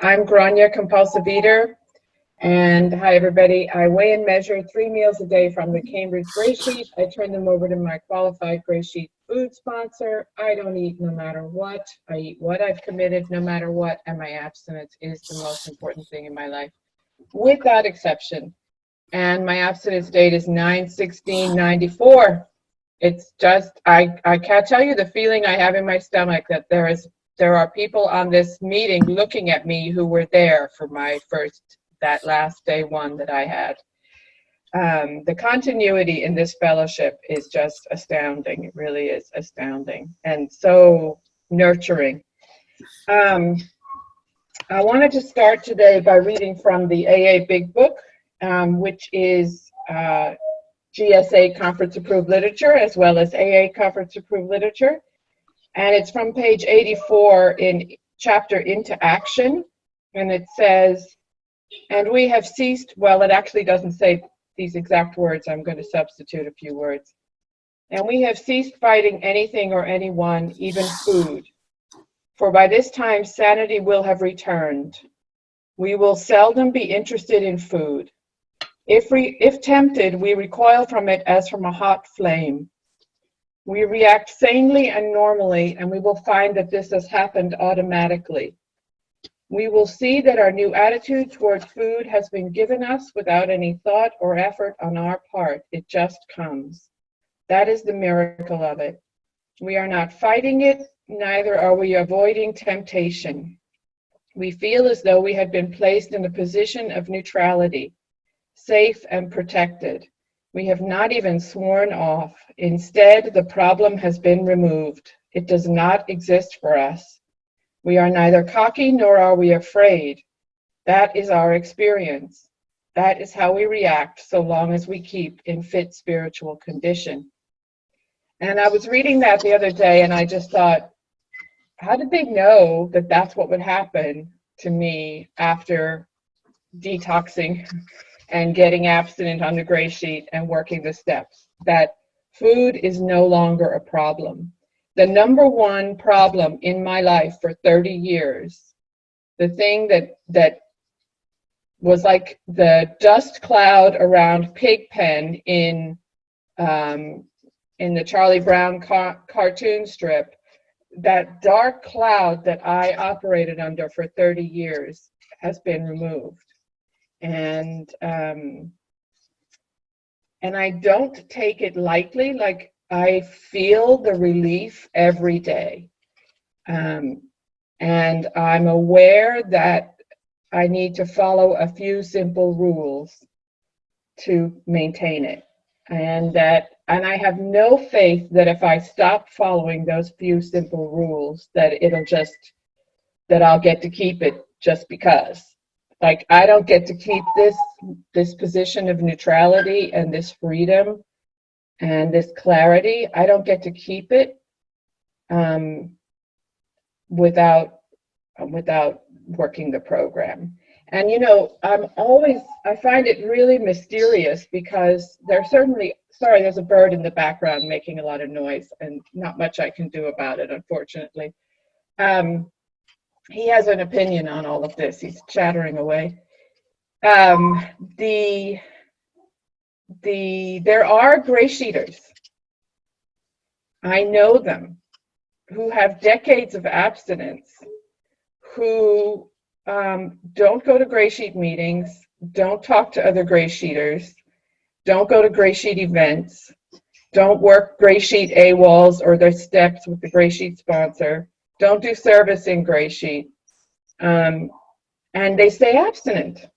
I'm Grainne, compulsive eater, and hi everybody. I weigh and measure 3 meals a day from the Cambridge GreySheet. I turn them over to my qualified GreySheet food sponsor. I don't eat no matter what. I eat what I've committed no matter what, and my abstinence is the most important thing in my life, with that exception. And my abstinence date is 9/16/94. It's just, I can't tell you the feeling I have in my stomach that there are people on this meeting looking at me who were there for that last day one that I had. The continuity in this fellowship is just astounding. It really is astounding and so nurturing. I wanted to start today by reading from the AA Big Book, which is GSA conference-approved literature as well as AA conference-approved literature. And it's from page 84 in chapter Into Action. And it says, and we have ceased, well, it actually doesn't say these exact words. I'm going to substitute a few words. And we have ceased fighting anything or anyone, even food. For by this time, sanity will have returned. We will seldom be interested in food. If tempted, we recoil from it as from a hot flame. We react sanely and normally, and we will find that this has happened automatically. We will see that our new attitude toward food has been given us without any thought or effort on our part. It just comes. That is the miracle of it. We are not fighting it, neither are we avoiding temptation. We feel as though we had been placed in a position of neutrality, safe and protected. We have not even sworn off. Instead, the problem has been removed. It does not exist for us. We are neither cocky nor are we afraid. That is our experience. That is how we react so long as we keep in fit spiritual condition. And I was reading that the other day and I just thought, how did they know that that's what would happen to me after detoxing and getting abstinent on the GreySheet and working the steps, that food is no longer a problem. The number one problem in my life for 30 years, the thing that was like the dust cloud around Pigpen in the Charlie Brown cartoon strip, that dark cloud that I operated under for 30 years has been removed. And I don't take it lightly. Like, I feel the relief every day. And I'm aware that I need to follow a few simple rules to maintain it. And I have no faith that if I stop following those few simple rules, that I'll get to keep it just because. Like, I don't get to keep this position of neutrality and this freedom and this clarity. I don't get to keep it without working the program. And I find it really mysterious because there's a bird in the background making a lot of noise and not much I can do about it, unfortunately. He has an opinion on all of this. He's chattering away. There are GreySheeters. I know them, who have decades of abstinence, who don't go to GreySheet meetings, don't talk to other GreySheeters, don't go to GreySheet events, don't work GreySheet AWOLs or their steps with the GreySheet sponsor, don't do service in GreySheet, and they stay abstinent.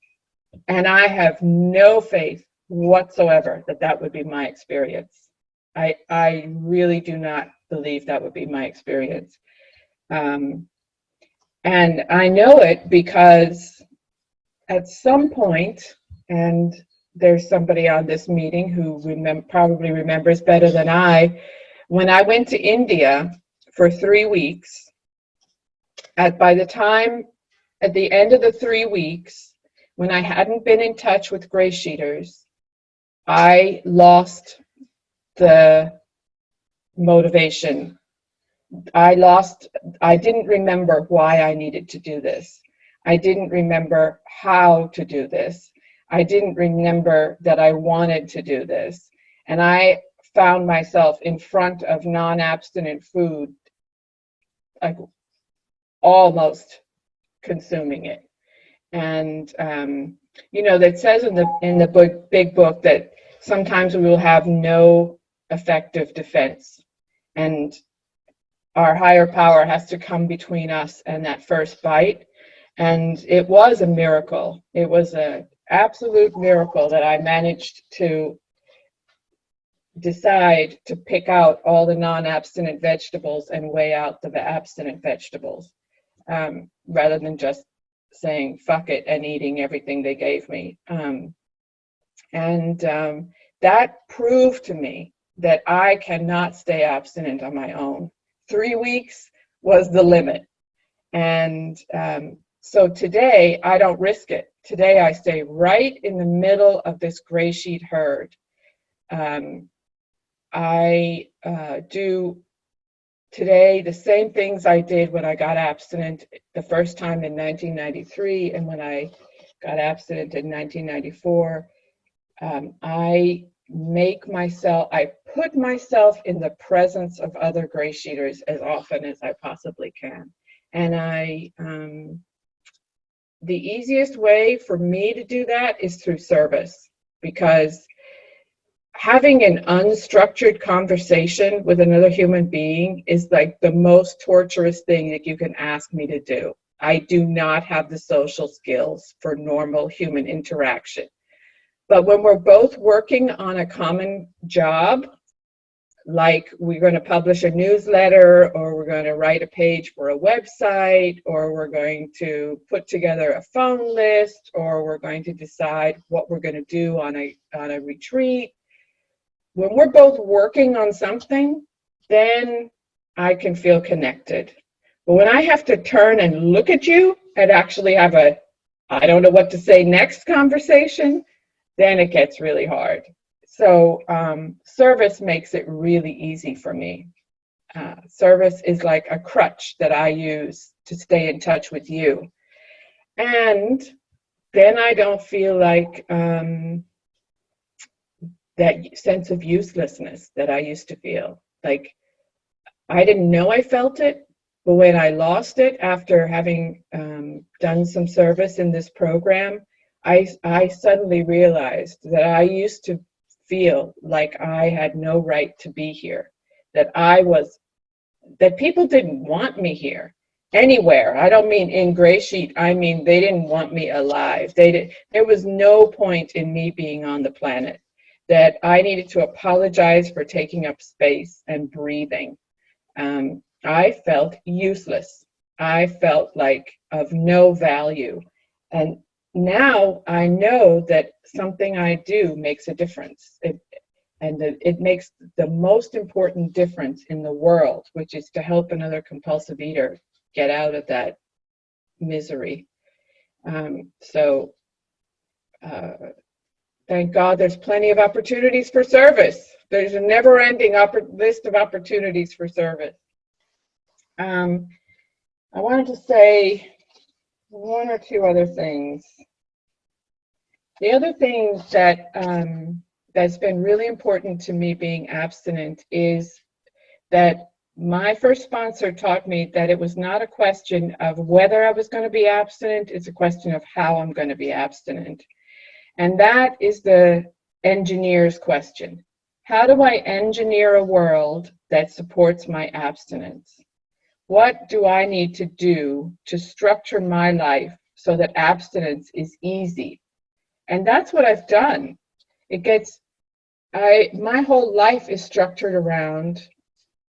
And I have no faith whatsoever that would be my experience. I really do not believe that would be my experience. And I know it because at some point, and there's somebody on this meeting who probably remembers better than I, when I went to India for 3 weeks, by the end of the 3 weeks, when I hadn't been in touch with GreySheeters, I lost the motivation. I didn't remember why I needed to do this. I didn't remember how to do this. I didn't remember that I wanted to do this. And I found myself in front of non-abstinent food, like almost consuming it. And you know, that says in the book, big book, that sometimes we will have no effective defense, and our higher power has to come between us and that first bite. And it was a miracle. It was an absolute miracle that I managed to decide to pick out all the non-abstinent vegetables and weigh out the abstinent vegetables, rather than just saying fuck it and eating everything they gave me. That proved to me that I cannot stay abstinent on my own. 3 weeks was the limit. And so today I don't risk it. Today I stay right in the middle of this gray sheet herd. I do today the same things I did when I got abstinent the first time in 1993 and when I got abstinent in 1994. I put myself in the presence of other GreySheeters as often as I possibly can. And the easiest way for me to do that is through service, because having an unstructured conversation with another human being is like the most torturous thing that you can ask me to do. I do not have the social skills for normal human interaction. But when we're both working on a common job, like we're going to publish a newsletter, or we're going to write a page for a website, or we're going to put together a phone list, or we're going to decide what we're going to do on a retreat, when we're both working on something, then I can feel connected. But when I have to turn and look at you and actually have a I don't know what to say next conversation, then it gets really hard. So service makes it really easy for me. Service is like a crutch that I use to stay in touch with you. And then I don't feel like that sense of uselessness that I used to feel. Like, I didn't know I felt it, but when I lost it after having done some service in this program, I suddenly realized that I used to feel like I had no right to be here, that people didn't want me here anywhere. I don't mean in GreySheet, I mean they didn't want me alive. There was no point in me being on the planet, that I needed to apologize for taking up space and breathing. I felt useless. I felt like of no value. And now I know that something I do makes a difference. It makes the most important difference in the world, which is to help another compulsive eater get out of that misery. Thank God there's plenty of opportunities for service. There's a never-ending list of opportunities for service. I wanted to say one or two other things. The other thing that that's been really important to me being abstinent is that my first sponsor taught me that it was not a question of whether I was going to be abstinent, it's a question of how I'm going to be abstinent. And that is the engineer's question. How do I engineer a world that supports my abstinence? What do I need to do to structure my life so that abstinence is easy? And that's what I've done. My whole life is structured around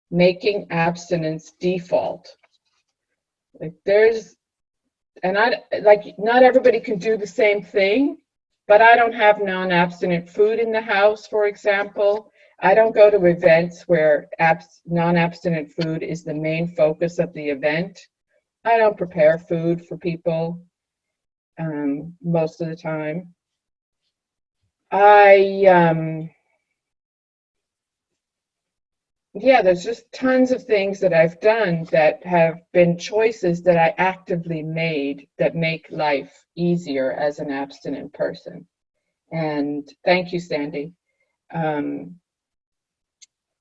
making abstinence default. Not everybody can do the same thing, but I don't have non-abstinent food in the house, for example. I don't go to events where non-abstinent food is the main focus of the event. I don't prepare food for people most of the time. yeah, there's just tons of things that I've done that have been choices that I actively made that make life easier as an abstinent person. And thank you, Sandy. Um,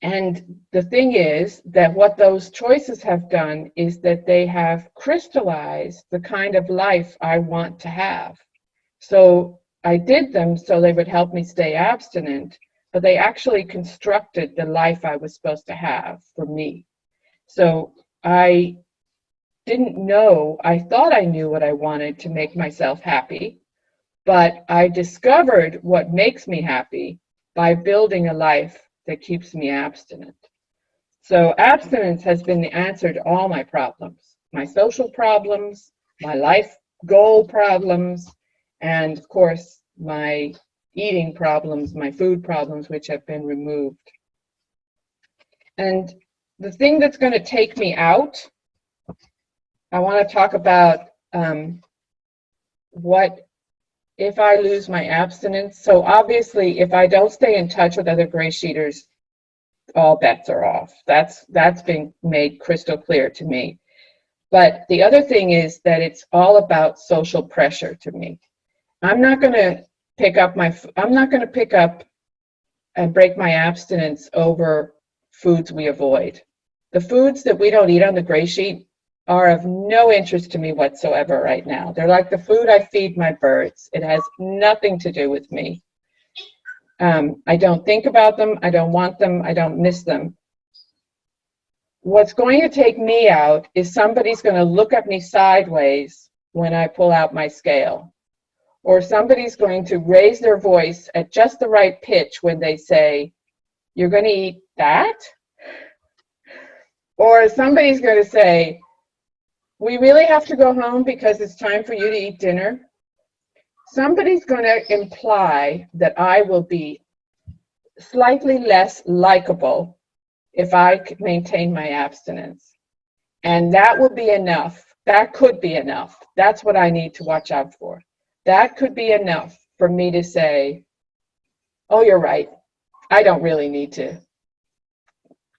and the thing is that what those choices have done is that they have crystallized the kind of life I want to have. So I did them so they would help me stay abstinent, but they actually constructed the life I was supposed to have for me. So I didn't know, I thought I knew what I wanted to make myself happy, but I discovered what makes me happy by building a life that keeps me abstinent. So abstinence has been the answer to all my problems, my social problems, my life goal problems, and of course, my eating problems, my food problems, which have been removed. And the thing that's going to take me out, I want to talk about what if I lose my abstinence. So obviously, if I don't stay in touch with other GreySheeters, all bets are off. That's been made crystal clear to me. But the other thing is that it's all about social pressure to me. I'm not going to pick up and break my abstinence over foods we avoid. The foods that we don't eat on the gray sheet are of no interest to me whatsoever right now. They're like the food I feed my birds. It has nothing to do with me. I don't think about them. I don't want them. I don't miss them. What's going to take me out is somebody's going to look at me sideways when I pull out my scale. Or somebody's going to raise their voice at just the right pitch when they say, "You're going to eat that?" Or somebody's going to say, "We really have to go home because it's time for you to eat dinner." Somebody's going to imply that I will be slightly less likable if I maintain my abstinence. And that will be enough. That could be enough. That's what I need to watch out for. That could be enough for me to say, "Oh, you're right. I don't really need to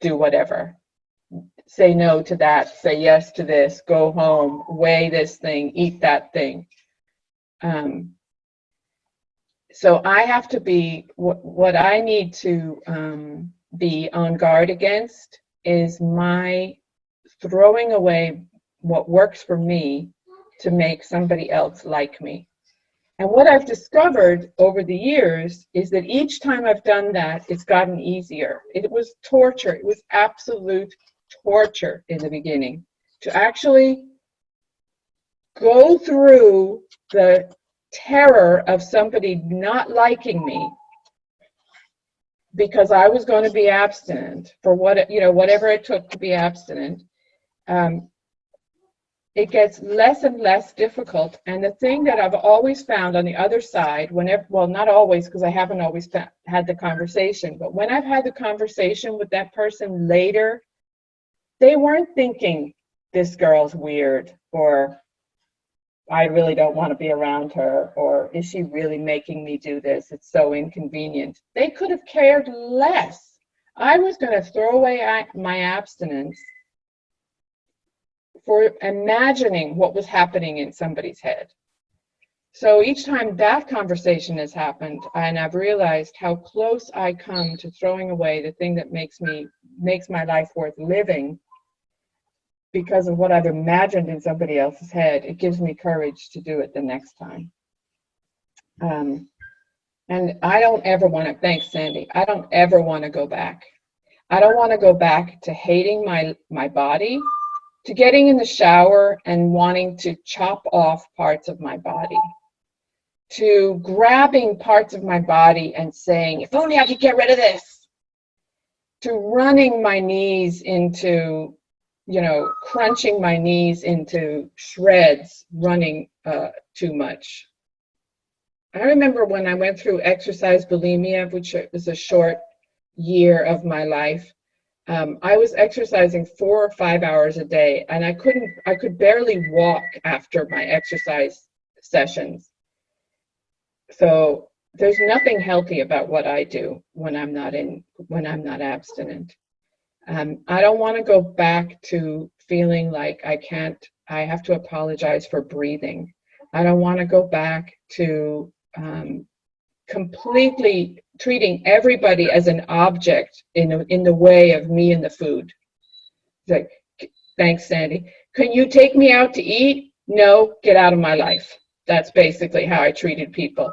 do whatever. Say no to that, say yes to this, go home, weigh this thing, eat that thing." So I have to be, what I need to be on guard against is my throwing away what works for me to make somebody else like me. And what I've discovered over the years is that each time I've done that, it's gotten easier. It was torture. It was absolute torture in the beginning to actually go through the terror of somebody not liking me because I was going to be abstinent for whatever it took to be abstinent. It gets less and less difficult. And the thing that I've always found on the other side, well, not always, because I haven't always had the conversation, but when I've had the conversation with that person later, they weren't thinking, "This girl's weird," or "I really don't want to be around her," or "Is she really making me do this? It's so inconvenient." They could have cared less. I was going to throw away my abstinence for imagining what was happening in somebody's head. So each time that conversation has happened, and I've realized how close I come to throwing away the thing that makes my life worth living because of what I've imagined in somebody else's head, it gives me courage to do it the next time. And I don't ever want to, thanks Sandy, I don't ever want to go back. I don't want to go back to hating my body, to getting in the shower and wanting to chop off parts of my body, to grabbing parts of my body and saying, "If only I could get rid of this," to running my knees into, crunching my knees into shreds, running too much. I remember when I went through exercise bulimia, which was a short year of my life, I was exercising 4 or 5 hours a day, and I could barely walk after my exercise sessions. So there's nothing healthy about what I do when I'm not abstinent. I don't want to go back to feeling like I have to apologize for breathing. I don't want to go back to completely treating everybody as an object in the way of me and the food. It's like, thanks, Sandy. Can you take me out to eat? No, get out of my life. That's basically how I treated people.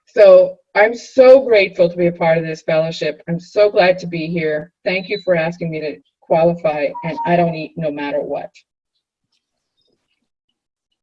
So I'm so grateful to be a part of this fellowship. I'm so glad to be here. Thank you for asking me to qualify, and I don't eat no matter what.